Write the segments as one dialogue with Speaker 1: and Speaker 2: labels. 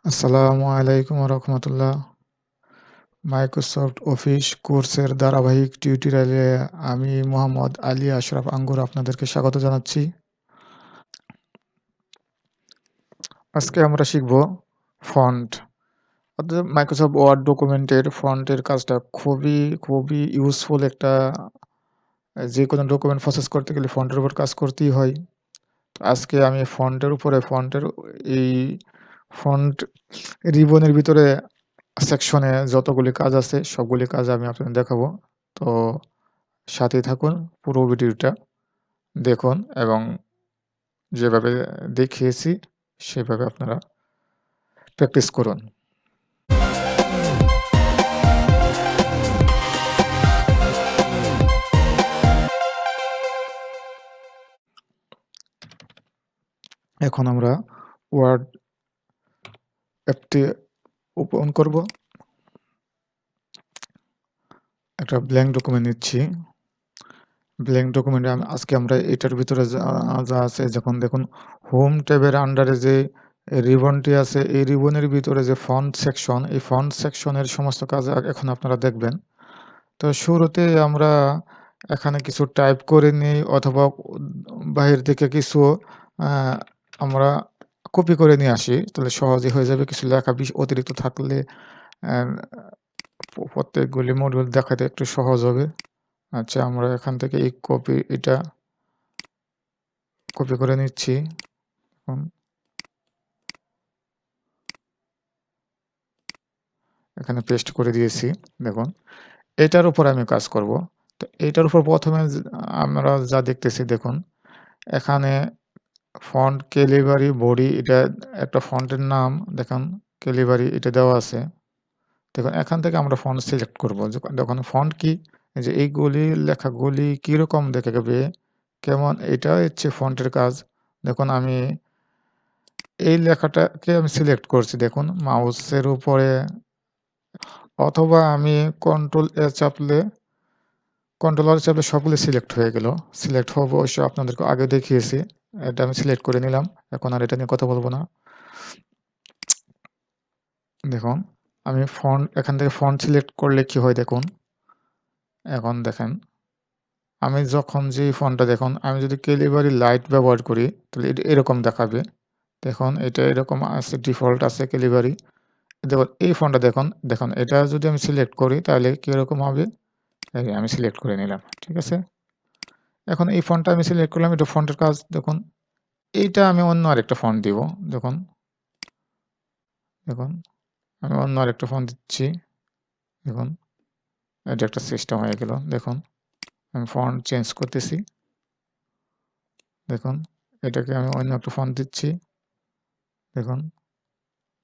Speaker 1: আসসালামু আলাইকুম রহমতুল্লাহ। Microsoft office কোর্সের ধারাবাহিক টিউটোরিয়ালে আমি মোহাম্মদ আলী আশরাফ আঙ্গুর আপনাদেরকে স্বাগত জানাচ্ছি। আজকে আমরা শিখব ফন্ট। অর্থাৎ মাইক্রোসফট ওয়ার্ড ডকুমেন্টের ফন্টের কাজটা খুবই ইউজফুল একটা। যে কোনো ডকুমেন্ট প্রসেস করতে গেলে ফন্টের উপর কাজ করতেই হয়। তো আজকে আমি ফন্টের এই ফন্ট রিবনের ভিতরে সেকশনে যতগুলি কাজ আছে সবগুলি কাজ আমি আপনাদের দেখাবো। তো সাথেই থাকুন, পুরো ভিডিওটা দেখুন এবং যেভাবে দেখিয়েছি সেভাবে আপনারা প্র্যাকটিস করুন। এখন আমরা ওয়ার্ড অ্যাপটি ওপেন করব। একটা ব্ল্যাঙ্ক ডকুমেন্ট নিচ্ছি। ব্ল্যাঙ্ক ডকুমেন্টে আজকে আমরা এটার ভিতরে যা আছে, যখন দেখুন হোম ট্যাবের আন্ডারে যে রিবনটি আছে, এই রিবনের ভিতরে যে ফন্ট সেকশন, এই ফন্ট সেকশনের সমস্ত কাজ এখন আপনারা দেখবেন। তো শুরুতে আমরা এখানে কিছু টাইপ করে নিই অথবা বাহির থেকে কিছু আমরা কপি করে নিয়ে আসি, তাহলে সহজে হয়ে যাবে। কিছু লেখা অতিরিক্ত থাকলে প্রত্যেকগুলি মডিউল দেখাতে একটু সহজ হবে। আচ্ছা, আমরা এখান থেকে এটা কপি করে নিচ্ছি। এখানে পেস্ট করে দিয়েছি। দেখুন, এটার উপর আমি কাজ করব। তো এটার উপর প্রথমে আমরা যা দেখতেছি, দেখুন এখানে ফন্ট ক্যালিবারি বডি, এটা একটা ফন্টের নাম। দেখুন ক্যালিবারি এটা দেওয়া আছে। দেখুন এখান থেকে আমরা ফন্ট সিলেক্ট করব। দেখুন ফন্ট কি, যে এইগুলি লেখাগুলি কীরকম দেখাবে, কেমন, এটা হচ্ছে ফন্টের কাজ। দেখুন আমি এই লেখাটাকে আমি সিলেক্ট করছি, দেখুন মাউসের উপরে, অথবা আমি কন্ট্রোল চাপলে সবগুলো সিলেক্ট হয়ে গেল। সিলেক্ট হবে অবশ্য আপনাদেরকে আগে দেখিয়েছি। এটা আমি সিলেক্ট করে নিলাম, এখন আর এটা নিয়ে কথা বলবো না। দেখুন আমি এখান থেকে ফন্ট সিলেক্ট করলে কি হয় দেখুন। এখন দেখেন আমি যখন যে ফন্টটা, দেখুন আমি যদি ক্যালিবারি লাইট ব্যবহার করি তাহলে এটা এরকম দেখাবে। দেখুন এটা এরকম আছে, ডিফল্ট আছে ক্যালিবারি। দেখুন এই ফন্টটা দেখুন, এটা যদি আমি সিলেক্ট করি তাহলে কীরকম হবে। আমি সিলেক্ট করে নিলাম, ঠিক আছে। এখন এই ফন্টটা আমি সিলেক্ট করলাম, এটা ফন্টের কাজ। দেখুন এইটা আমি অন্য আরেকটা ফন্ট দিব। দেখুন দেখুন আমি অন্য আরেকটা ফন্ট দিচ্ছি। দেখুন এটা একটা সিস্টেম হয়ে গেল। দেখুন আমি ফন্ট চেঞ্জ করতেছি। দেখুন এটাকে আমি অন্য একটা ফন্ট দিচ্ছি। দেখুন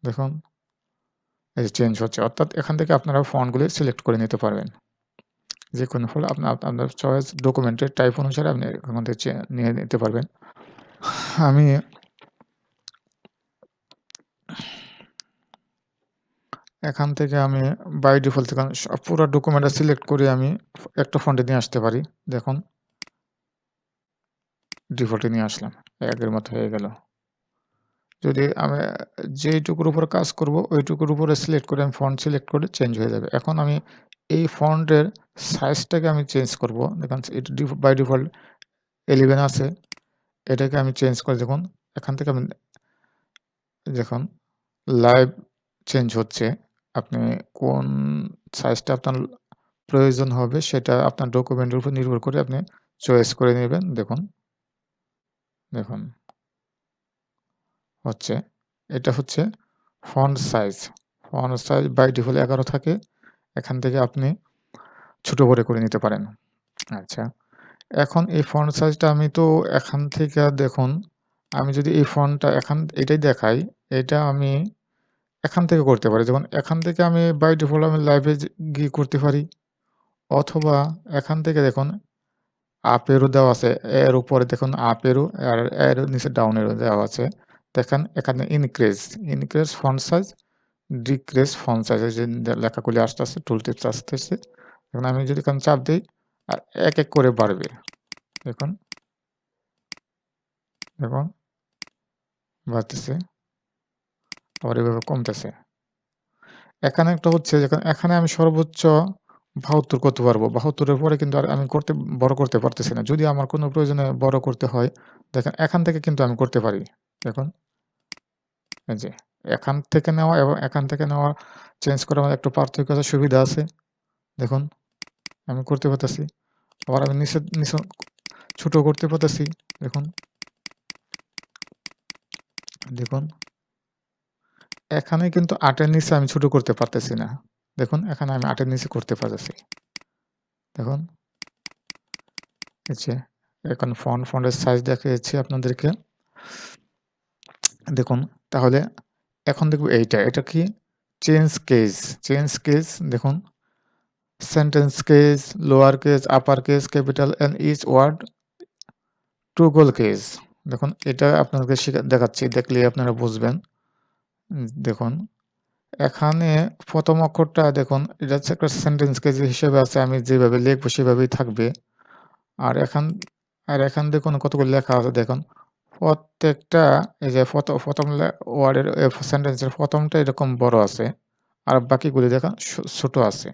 Speaker 1: দেখুন এই যে চেঞ্জ হচ্ছে। অর্থাৎ এখান থেকে আপনারা ফন্টগুলি সিলেক্ট করে নিতে পারবেন। যে কোনো ফল আপনার চয়েস ডকুমেন্টের টাইপ অনুসারে আপনি এখান থেকে নিয়ে নিতে পারবেন। আমি এখান থেকে বাই ডিফল্ট থেকে পুরো ডকুমেন্টটা সিলেক্ট করে আমি একটা ফন্টে নিয়ে আসতে পারি। দেখুন ডিফল্টে নিয়ে আসলাম, আগের মতো হয়ে গেল। যদি আমি যেইটুকুর উপর কাজ করব ওইটুকুর উপরে সিলেক্ট করে আমি ফন্ট সিলেক্ট করে চেঞ্জ হয়ে যাবে। এখন আমি এই ফন্টের সাইজটাকে আমি চেঞ্জ করব। দেখুন এটা বাই ডিফল্ট 11 আছে, এটাকে আমি চেঞ্জ করে, দেখুন এখান থেকে আমি দেখুন লাইভ চেঞ্জ হচ্ছে। আপনি কোন সাইজটা আপনার প্রয়োজন হবে সেটা আপনার ডকুমেন্টের উপর নির্ভর করে আপনি চয়েস করে নেবেন। দেখুন দেখুন হচ্ছে, এটা হচ্ছে font size. Font size by default 11 থাকে। এখান থেকে আপনি ছোট করে নিতে পারেন। আচ্ছা, এখন এই ফন্ট সাইজটা আমি তো এখান থেকে দেখুন, আমি যদি এই ফন্টটা এটাই দেখাই, এটা আমি এখান থেকে করতে পারি। যেমন এখান থেকে আমি বাই ডিফল্ট আমি লাইভে গিয়ে করতে পারি, অথবা এখান থেকে দেখুন আপ এরো দেওয়া আছে, এর উপরে দেখুন আপ এরো, আর এর নিচে ডাউন এরো দেওয়া আছে। দেখেন এখানে increase font size, decrease font size, যে লেখাগুলি আসতেছে টুল টিপস আসতেছে। এখন আমি যদি এখানে চাপ দিই আর এক করে বাড়বে। দেখুন দেখুন বাড়তেছে। আবার এভাবে কমতেছে। এখানে একটা হচ্ছে যেখানে এখানে আমি সর্বোচ্চ ৭২ করতে পারবো। ৭২ এর পরে কিন্তু আর আমি বড় করতে পারতেছি না। যদি আমার কোনো প্রয়োজনে বড় করতে হয়, দেখেন এখান থেকে কিন্তু আমি করতে পারি। দেখুন, এই যে এখান থেকে নেওয়া এবং এখান থেকে নেওয়া চেঞ্জ করার মধ্যে একটু পার্থক্য আছে, সুবিধা আছে। দেখুন, আমি করতে পারতেছি। আবার আমি নিচে ছোট করতে পারতেছি। দেখুন, দেখুন। এখানে কিন্তু ৮ এর নিচে আমি ছোট করতে পারতেছি না। দেখুন, এখানে আমি ৮ এর নিচে করতে পারতেছি। দেখুন, এই যে এখন ফন্টের সাইজ দেখিয়েছি আপনাদেরকে। দেখুন, তাহলে এখন দেখব এইটা। এটা কি? Change case. চেঞ্জ কেস দেখুন, sentence case, lower case, upper case, capital and each word toggle case. দেখুন, এটা আপনাদেরকে দেখাচ্ছি, দেখলেই আপনারা বুঝবেন। দেখুন, এখানে ১ম অক্ষরটা দেখুন, এটা হচ্ছে একটা সেন্টেন্স কেস হিসেবে আছে। আমি যেভাবে লিখবো সেভাবেই থাকবে। আর এখান দেখুন কতগুলো লেখা আছে দেখুন। প্রত্যেকটা এই যে ১ম ওয়ার্ডের সেন্টেন্সের ১ম টা এরকম বড় আছে। আর বাকিগুলি দেখুন ছোট আছে।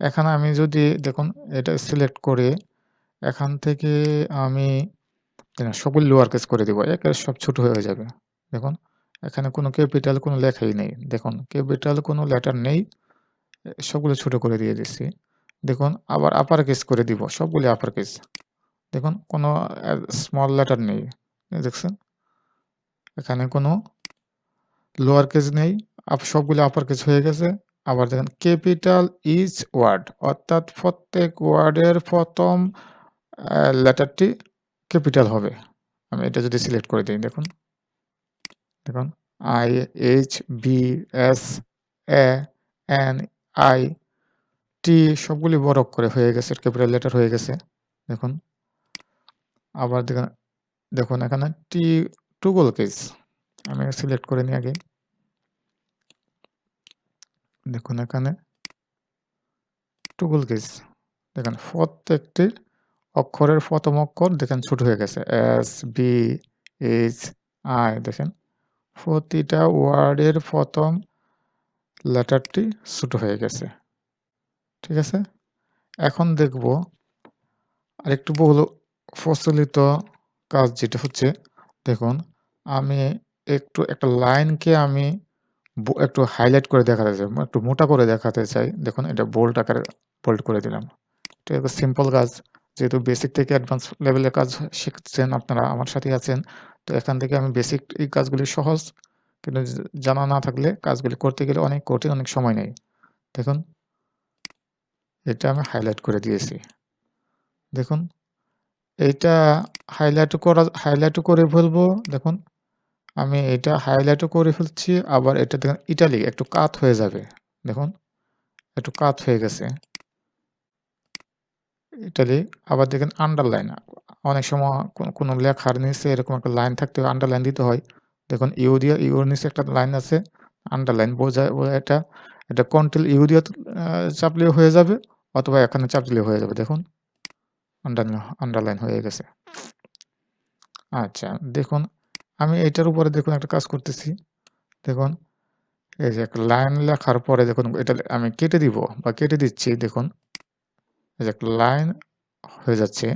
Speaker 1: এখানে আমি যদি দেখুন এটা সিলেক্ট করে এখান থেকে আমি সবগুলো লোয়ার কেস করে দিব। একেবারে সব ছোট হয়ে যাবে। দেখুন, এখানে কোনো ক্যাপিটাল কোনো লেখাই নেই। দেখুন, ক্যাপিটাল কোনো লেটার নেই। সবগুলো ছোট করে দিয়ে দিচ্ছি। দেখুন, আবার আপার কেস করে দিব। সবগুলি আপার কেস। দেখুন, কোনো স্মল লেটার নেই। দেখছেন? এখানে কোনো লোয়ার কেস নেই। সবগুলো আপার কেস হয়ে গেছে। আবার দেখেন ক্যাপিটাল ইচ ওয়ার্ড, অর্থাৎ প্রত্যেক ওয়ার্ডের ১ম লেটারটি ক্যাপিটাল হবে। আমি এটা যদি সিলেক্ট করে দেই দেখুন, দেখুন I, H, B, S, A, N, I, T সবগুলি বড় অক্ষরে হয়ে গেছে, ক্যাপিটাল লেটার হয়ে গেছে। দেখুন, আবার দেখুন এখানে টুগল কেস। আমি সিলেক্ট করে নিই আগে। দেখুন এখানে টুগল কেস। দেখেন প্রত্যেকটি অক্ষরের ১ম অক্ষর দেখেন ছোট হয়ে গেছে। S, B, H, I দেখেন প্রতিটা ওয়ার্ডের ১ম লেটারটি ছোট হয়ে গেছে। ঠিক আছে? এখন দেখব আরেকটু বহুল প্রচলিত কাজ যেটা হচ্ছে, দেখুন আমি একটা লাইনকে আমি একটু হাইলাইট করে দেখাতে চাই, একটু মোটা করে দেখাতে চাই। দেখুন, এটা বোল্ড আকারে বোল্ড করে দিলাম। এটা একটা সিম্পল কাজ। যেহেতু বেসিক থেকে অ্যাডভান্স লেভেলের কাজ শিখছেন, আপনারা আমার সাথেই আছেন। তো এখান থেকে আমি বেসিক এই কাজগুলি সহজ, কিন্তু জানা না থাকলে কাজগুলি করতে গেলে অনেক কঠিন, অনেক সময় নেয়। দেখুন, এটা আমি হাইলাইট করে দিয়েছি। দেখুন, এইটা হাইলাইটও করে ফেলবো। দেখুন, আমি এটা হাইলাইটও করে ফেলছি। আবার এটা দেখুন ইটালিক একটু কাত হয়ে যাবে। দেখুন, একটু কাত হয়ে গেছে। ইটালিক। আবার দেখেন আন্ডারলাইন। অনেক সময় কোনো লেখার নিচে এরকম একটা লাইন থাকতে হয়, আন্ডারলাইন দিতে হয়। দেখুন ইউর নিচে একটা লাইন আছে, আন্ডারলাইন বোঝায় এটা কন্ট্রোল ইউ দিয়ে চাপলেও হয়ে যাবে, অথবা এখানে চাপ দিলেও হয়ে যাবে। দেখুন, আন্ডারলাইন হয়ে গেছে। আচ্ছা, দেখুন আমি এটার উপরে দেখুন একটা কাজ করতেছি। দেখুন, এই যে একটা লাইন লেখার পরে দেখুন এটা আমি কেটে দিব বা কেটে দিচ্ছি। দেখুন, এই যে একটা লাইন হয়ে যাচ্ছে।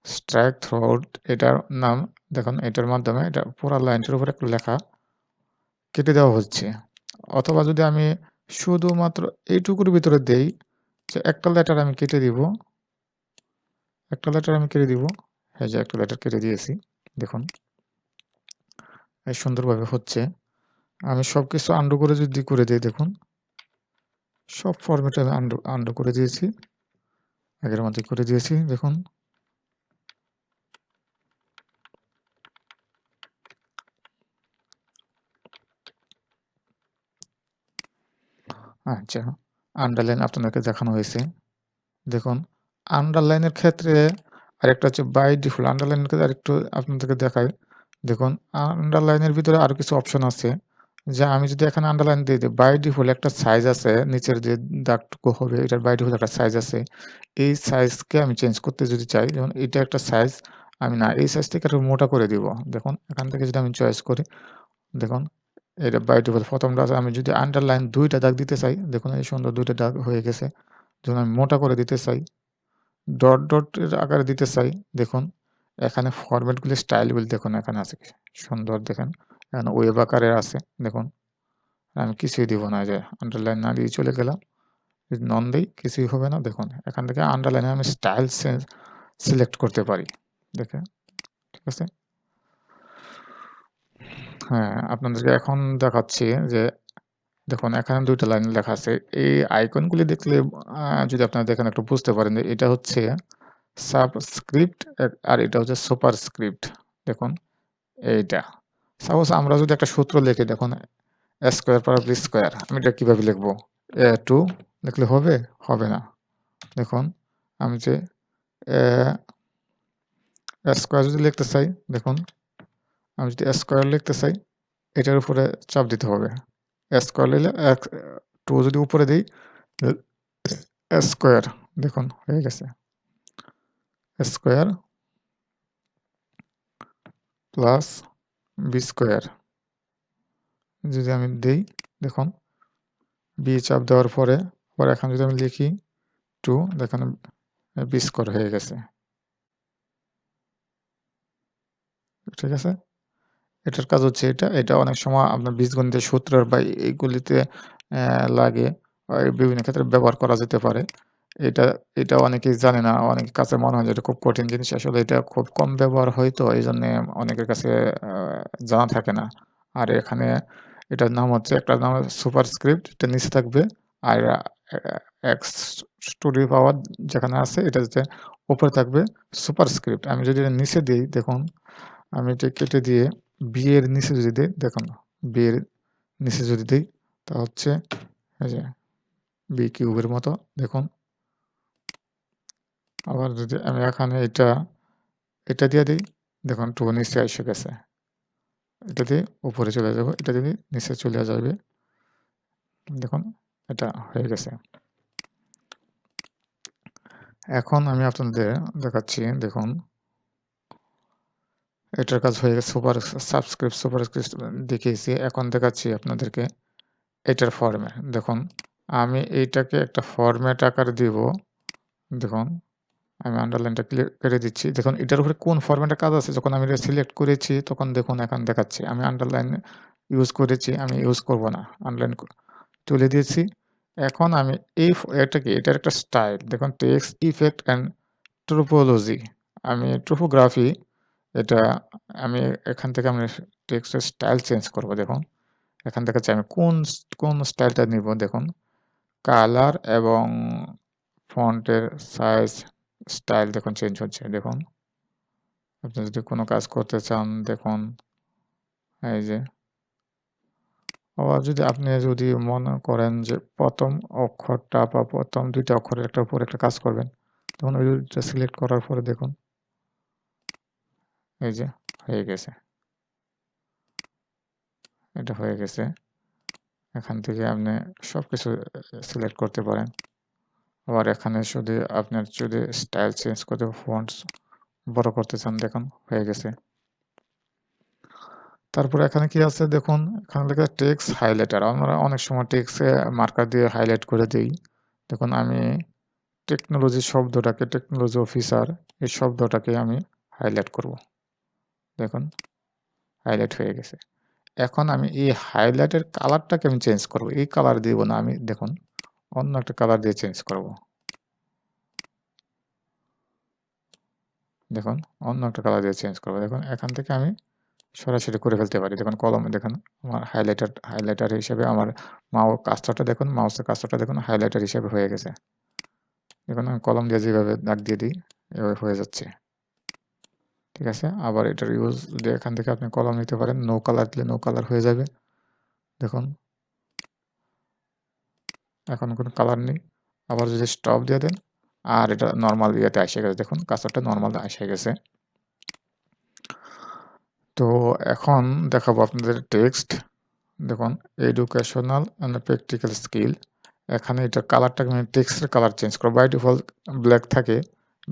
Speaker 1: স্ট্রাইক থ্রোআউট এটার নাম। দেখুন, এটার মাধ্যমে এটা পুরা লাইনটার উপরে একটা লেখা কেটে দেওয়া হচ্ছে। অথবা যদি আমি শুধুমাত্র এইটুকুর ভিতরে দেই যে একটা লেটার আমি কেটে দিব, এই যে একটা লেটার কেটে দিয়েছি। দেখুন, এই সুন্দরভাবে হচ্ছে। আমি সবকিছু আন্ডু করে যদি করে দিই, দেখুন সব ফরম্যাটে আমি আন্ডু করে দিয়েছি। আগের মতোই করে দিয়েছি। দেখুন, আচ্ছা, আন্ডারলাইন আপনাদেরকে দেখানো হয়েছে। দেখুন, আন্ডারলাইনের ক্ষেত্রে আরেকটা হচ্ছে বাই ডিফল্ট। আন্ডারলাইনের ক্ষেত্রে আরেকটু আপনাদেরকে দেখাই। দেখুন, আন্ডারলাইনের ভিতরে আরো কিছু অপশন আছে। যে আমি যদি এখানে আন্ডারলাইন দিয়ে দিই, বাই ডিফল্ট একটা সাইজ আছে, নিচের যে দাগটুকু হবে এটার বাই ডিফল্ট একটা সাইজ আছে। এই সাইজকে আমি চেঞ্জ করতে যদি চাই, যেমন এটা একটা সাইজ, আমি না এই সাইজ থেকে একটু মোটা করে দিব। দেখুন, এখান থেকে যদি আমি চয়েস করি, দেখুন এটা বাই ডিফল্ট প্রথমটা আছে। আমি যদি আন্ডারলাইন ২টা দাগ দিতে চাই, দেখুন এই সুন্দর ২টা দাগ হয়ে গেছে। যখন আমি মোটা করে দিতে চাই, ডটের আকারে দিতে চাই, দেখুন এখানে ফরম্যাটগুলি স্টাইলগুলি দেখুন এখানে আছে কি সুন্দর দেখেন। এখানে ওয়েব আকারে আছে দেখুন। আমি কিছুই দিব না, যে আন্ডারলাইন না দিয়ে চলে গেলাম। যদি নন দেই কিছুই হবে না। দেখুন এখান থেকে আন্ডারলাইনে আমি স্টাইল সিলেক্ট করতে পারি। দেখেন, ঠিক আছে? হ্যাঁ, আপনাদেরকে এখন দেখাচ্ছি যে দেখুন এখানে ২ টা লাইন লেখা আছে। এই আইকনগুলি দেখলে যদি আপনারা দেখেন একটু বুঝতে পারেন যে এটা হচ্ছে সাবস্ক্রিপ্ট আর এটা হচ্ছে সুপারস্ক্রিপ্ট। দেখুন এইটা। সাপোজ আমরা যদি একটা সূত্র লিখি, দেখুন a square power b square. আমি এটা কিভাবে লিখব? a2 লিখলে হবে? হবে না। দেখুন আমি যে a স্কয়ার যদি লিখতে চাই, দেখুন আমি যদি a স্কয়ার লিখতে চাই, এটার উপরে চাপ দিতে হবে। a স্কয়ার লিখলে 2 যদি উপরে দেই, a স্কয়ার দেখুন হয়ে গেছে। a square plus b square যদি আমি দেই, দেখুন b চাপ দেওয়ার পরে আবার এখানে যদি আমি লিখি 2, দেখুন b স্কয়ার হয়ে গেছে। ঠিক আছে? এটার কাজ হচ্ছে এটা অনেক সময় আপনার বীজগণিতের সূত্রের বা এইগুলিতে লাগে। বিভিন্ন ক্ষেত্রে ব্যবহার করা যেতে পারে। এটা এটা অনেকেই জানে না। অনেকের কাছে মনে হয় যে এটা খুব কঠিন জিনিস। আসলে এটা খুব কম ব্যবহার হয় তো এইজন্যে অনেকের কাছে আ জানা থাকে না। আর এখানে এটার নাম হচ্ছে, একটার নাম সুপারস্ক্রিপ্ট, এটা নিচে থাকবে। আর এক্স টু দি পাওয়ার যেখানে আছে এটা হচ্ছে উপরে থাকবে সুপারস্ক্রিপ্ট। আমি যদি এটা নিচে দেই, দেখুন আমি এটা কেটে দিয়ে বি এর নিচে যদি দেই, দেখুন বি এর নিচে যদি দেই তা হচ্ছে এই যে বি কিউবের মতো দেখুন। আবার যদি আমি এখানে এটা দিয়ে দিই, দেখুন 2 নিচে এসে গেছে। এটা দিয়ে উপরে চলে যাব, এটা দিয়ে নিচে চলে যাবে। দেখুন এটা হয়ে গেছে। এখন আমি আপনাদের দেখাচ্ছি, দেখুন এটার কাজ হয়ে গেছে। সুপারস্ক্রিপ্ট দেখিয়েছি। এখন দেখাচ্ছি আপনাদেরকে এটার ফরম্যাট। দেখুন আমি এইটাকে একটা ফরম্যাট আকারে দিব। দেখুন আমি আন্ডারলাইনটা কেটে দিচ্ছি। দেখুন এটার উপরে কোন ফরম্যাটের কাজ আছে, যখন আমি এটা সিলেক্ট করেছি তখন দেখুন এখন দেখাচ্ছে। আমি আন্ডারলাইন ইউজ করেছি, আমি ইউজ করব না। আন্ডারলাইন তুলে দিয়েছি। এখন আমি এটা কি? এটার একটা স্টাইল। দেখুন টেক্সট ইফেক্ট অ্যান্ড ট্রোপোলজি। আমি ট্রোপোগ্রাফি এটা আমি এখান থেকে আমি টেক্সটের স্টাইল চেঞ্জ করব। দেখুন এখান দেখাচ্ছে আমি কোন স্টাইলটা নিব। দেখুন কালার এবং ফন্টের সাইজ স্টাইল দেখুন চেঞ্জ হচ্ছে। দেখুন আপনি যদি কোনো কাজ করতে চান, দেখুন এই যে। আবার আপনি যদি মনে করেন যে ১ম অক্ষরটা বা ১ম ২ টা অক্ষরের একটার উপর একটা কাজ করবেন, তখন ওই ২ টা সিলেক্ট করার পরে দেখুন এই যে হয়ে গেছে। এটা হয়ে গেছে। এখান থেকে আপনি সবকিছু সিলেক্ট করতে পারেন। আবার এখানে আপনার যদি স্টাইল চেঞ্জ করতে, ফন্টস বড় করতে চান, দেখুন হয়ে গেছে। তারপরে এখানে কি আছে দেখুন, এখানে লেখা টেক্সট হাইলাইটার। আমরা অনেক সময় টেক্সটে মার্কার দিয়ে হাইলাইট করে দেই। দেখুন আমি টেকনোলজি অফিসার এই শব্দটাকে আমি হাইলাইট করব। দেখুন হাইলাইট হয়ে গেছে। এখন আমি এই হাইলাইটের কালারটাকে আমি চেঞ্জ করব। এই কালার দিব না আমি, দেখুন অন্য একটা কালার দিয়ে চেঞ্জ করব। দেখুন অন্য একটা কালার দিয়ে চেঞ্জ করব। দেখুন এখান থেকে আমি সরাসরি করে ফেলতে পারি। দেখুন কলমে দেখুন আমার হাইলাইটার হিসেবে আমার মাউসের কার্সরটা দেখুন হাইলাইটার হিসেবে হয়ে গেছে। দেখুন আমি কলম দিয়ে যেভাবে দাগ দিয়ে দিই এভাবে হয়ে যাচ্ছে। ঠিক আছে? আবার এটার ইউজ দিয়ে এখান থেকে আপনি কলম নিতে পারেন। নো কালার দিলে নো কালার হয়ে যাবে। দেখুন এখন কোনো কালার নেই। আবার যদি স্টপ দিয়ে দেন আর এটা নরমাল ইয়েতে এসে গেছে। দেখুন কার্সরটা নরমাল এসে গেছে। তো এখন দেখাবো আপনাদের টেক্সট। দেখুন এডুকেশনাল অ্যান্ড প্র্যাকটিক্যাল স্কিল। এখানে এটার কালারটাকে আমি টেক্সটের কালার চেঞ্জ করব। বাই ডিফল্ট ব্ল্যাক থাকে।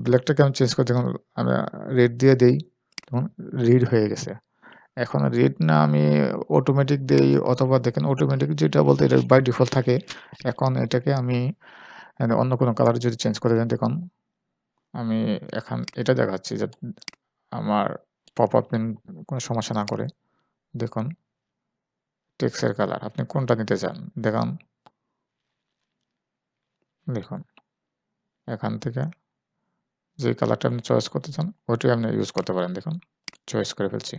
Speaker 1: ব্ল্যাকটাকে আমি চেঞ্জ করে দেখুন আমি রেড দিয়ে দেই। দেখুন রিড হয়ে গেছে। এখন রিড না আমি অটোমেটিক দেই অথবা দেখেন অটোমেটিক যেটা বলতে এটা বাই ডিফল্ট থাকে। এখন এটাকে আমি অন্য কোনো কালার যদি চেঞ্জ করে দেন দেখুন, আমি এখন এটা দেখাচ্ছি যে আমার পপআপ মেনু কোনো সমস্যা না করে। দেখুন টেক্সটের কালার আপনি কোনটা নিতে চান? দেখুন, দেখুন এখান থেকে যে কালারটা আপনি চয়েস করতে চান ওইটাই আপনি ইউজ করতে পারেন। দেখুন চয়েস করে ফেলছি।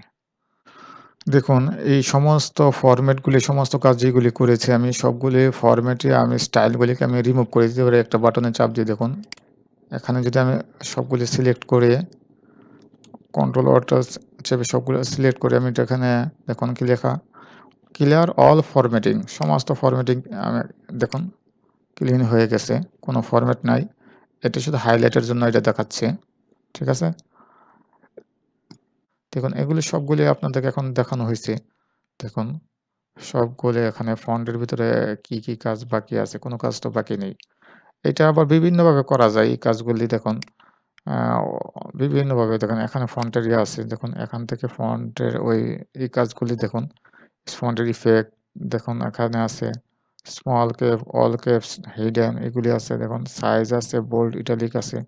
Speaker 1: দেখুন এই সমস্ত ফরম্যাটগুলি সমস্ত কাজ যেগুলি করেছি আমি সবগুলি ফরম্যাটে আমি স্টাইলগুলিকে আমি রিমুভ করে দিতে পারি একটা বাটনে চাপ দিয়ে দেখুন। এখানে যদি আমি সবগুলি সিলেক্ট করে কন্ট্রোল অল্টার চেপে সবগুলো সিলেক্ট করে আমি এখানে দেখুন কি লেখা ক্লিয়ার অল ফরম্যাটিং সমস্ত ফরম্যাটিং আমি দেখুন ক্লিন হয়ে গেছে। কোনো ফরম্যাট নাই। এটা শুধু হাইলাইটের জন্য এটা দেখাচ্ছে। ঠিক আছে? দেখুন এগুলি সবগুলি আপনাদেরকে এখন দেখানো হয়েছে। দেখুন সবগুলো এখানে ফন্টের ভিতরে কি কাজ বাকি আছে? কোনো কাজ তো বাকি নেই। এটা আবার বিভিন্নভাবে করা যায় এই কাজগুলি দেখুন। আ বিভিন্নভাবে দেখুন এখানে ফন্টের ইয়ে আছে। দেখুন এখান থেকে ফন্টের এই কাজগুলি দেখুন। ফন্টের ইফেক্ট দেখুন এখানে আছে। Small cap, all caps, hidden এগুলি আছে দেখুন। সাইজ আছে, বোল্ড, ইটালিক আছে।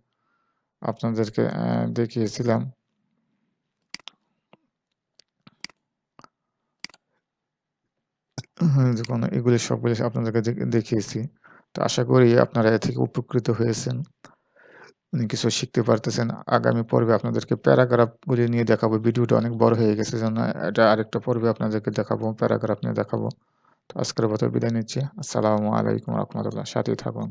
Speaker 1: আপনাদেরকে দেখিয়েছিলাম। দেখুন এগুলি সবগুলি আপনাদেরকে দেখিয়েছি। তো আশা করি আপনারা এ থেকে উপকৃত হয়েছেন। কিছু শিখতে পারতেছেন। আগামী পর্বে আপনাদেরকে প্যারাগ্রাফগুলি নিয়ে দেখাবো। ভিডিওটা অনেক বড় হয়ে গেছে এজন্য এটা আরেকটা পর্বে আপনাদেরকে দেখাবো, প্যারাগ্রাফ নিয়ে দেখাবো। তো আজকের মতো বিদায় নিচ্ছি। আসসালামু আলাইকুম ওয়া রাহমাতুল্লাহ। সাথেই থাকুন।